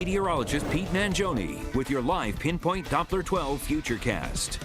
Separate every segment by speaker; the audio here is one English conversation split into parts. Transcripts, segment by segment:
Speaker 1: Meteorologist Pete Mangione with your live Pinpoint Doppler 12 Futurecast.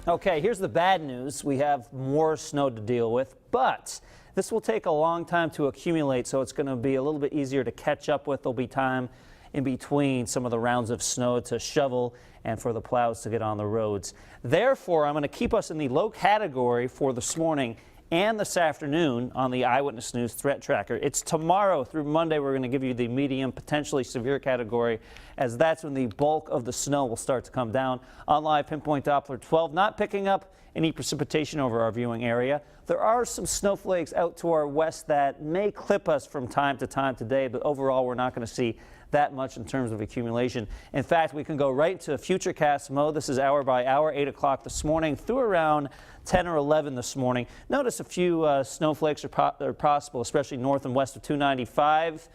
Speaker 2: Okay, here's the bad news. We have more snow to deal with, but this will take a long time to accumulate, so it's going to be a little bit easier to catch up with. There'll be time in between some of the rounds of snow to shovel and for the plows to get on the roads. Therefore, I'm going to keep us in the low category for this morning and this afternoon on the Eyewitness News Threat Tracker. It's tomorrow through Monday we're going to give you the medium, potentially severe category, as that's when the bulk of the snow will start to come down. On live Pinpoint Doppler 12, not picking up any precipitation over our viewing area. There are some snowflakes out to our west that may clip us from time to time today, but overall we're not going to see that much in terms of accumulation. In fact, we can go right to Futurecast mode. This is hour by hour, 8 o'clock this morning through around 10 or 11 this morning. Notice a few snowflakes are possible, especially north and west of 295.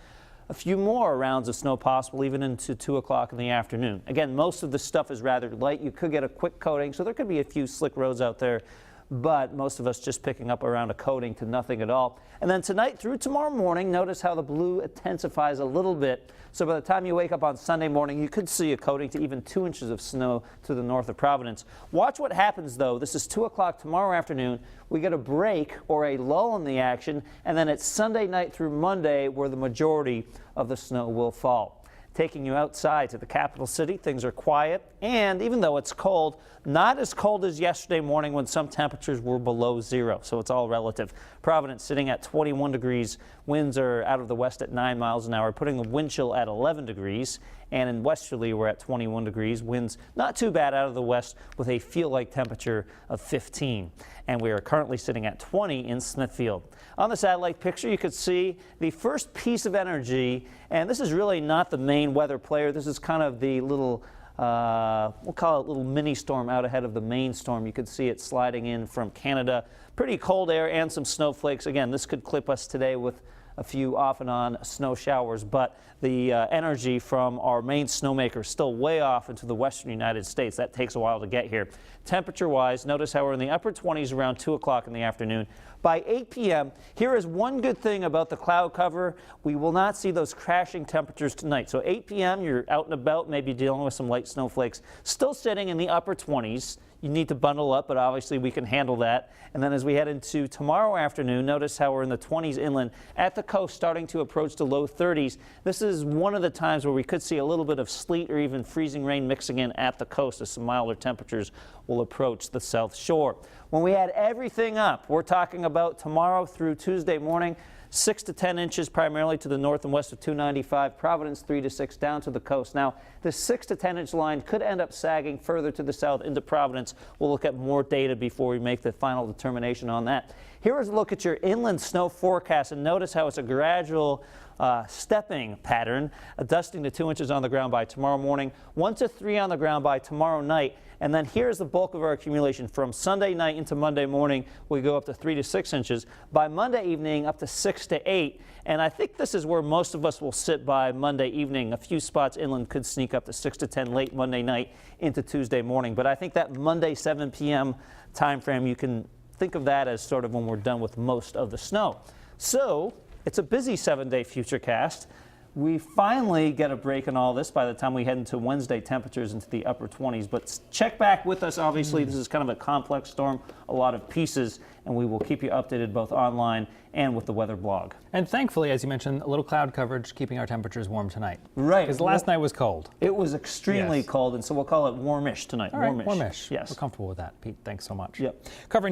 Speaker 2: A few more rounds of snow possible even into 2 o'clock in the afternoon. Again, most of the stuff is rather light. You could get a quick coating, so there could be a few slick roads out there, but most of us just picking up around a coating to nothing at all. And then tonight through tomorrow morning, notice how the blue intensifies a little bit. So by the time you wake up on Sunday morning, you could see a coating to even 2 inches of snow to the north of Providence. Watch what happens, though. This is 2 o'clock tomorrow afternoon. We get a break or a lull in the action, and then it's Sunday night through Monday where the majority of the snow will fall. Taking you outside to the capital city, things are quiet, and even though it's cold, not as cold as yesterday morning when some temperatures were below zero, so it's all relative. Providence sitting at 21 degrees, winds are out of the west at 9 miles an hour, putting the wind chill at 11 degrees, and in westerly we're at 21 degrees, winds not too bad out of the west with a feel-like temperature of 15. And we are currently sitting at 20 in Smithfield. On the satellite picture, you could see the first piece of energy, and this is really not the main weather player. This is kind of the little, we'll call it little mini storm out ahead of the main storm. You could see it sliding in from Canada. Pretty cold air and some snowflakes. Again, this could clip us today with a few off and on snow showers, but the energy from our main snowmaker is still way off into the western United States. That takes a while to get here. Temperature-wise, notice how we're in the upper 20s around 2 o'clock in the afternoon. By 8 p.m., here is one good thing about the cloud cover. We will not see those crashing temperatures tonight. So 8 p.m., you're out and about, maybe dealing with some light snowflakes, still sitting in the upper 20s. You need to bundle up, but obviously we can handle that. And then as we head into tomorrow afternoon, notice how we're in the 20s inland, at the coast starting to approach the low 30s. This is one of the times where we could see a little bit of sleet or even freezing rain mixing in at the coast as some milder temperatures will approach the south shore. When we add everything up, we're talking about tomorrow through Tuesday morning, 6 to 10 inches primarily to the north and west of 295, Providence 3 to 6 down to the coast. Now, the 6 to 10 inch line could end up sagging further to the south into Providence. We'll look at more data before we make the final determination on that. Here is a look at your inland snow forecast, and notice how it's a gradual stepping pattern, dusting to 2 inches on the ground by tomorrow morning, 1 to 3 on the ground by tomorrow night. And then here's the bulk of our accumulation. From Sunday night into Monday morning, we go up to 3 to 6 inches. By Monday evening, up to 6 to 8. And I think this is where most of us will sit by Monday evening. A few spots inland could sneak up to 6 to 10 late Monday night into Tuesday morning. But I think that Monday 7 p.m. time frame, you can think of that as sort of when we're done with most of the snow. So it's a busy 7-day Futurecast. We finally get a break in all this by the time we head into Wednesday, temperatures into the upper 20s. But check back with us. Obviously, this is kind of a complex storm, a lot of pieces, and we will keep you updated both online and with the weather blog.
Speaker 3: And thankfully, as you mentioned, a little cloud coverage keeping our temperatures warm tonight.
Speaker 2: Right.
Speaker 3: Because last night was cold.
Speaker 2: It was extremely cold, and so we'll call it warmish tonight.
Speaker 3: All right, warmish.
Speaker 2: Yes.
Speaker 3: We're comfortable with that. Pete, thanks so much.
Speaker 2: Yep.
Speaker 3: Covering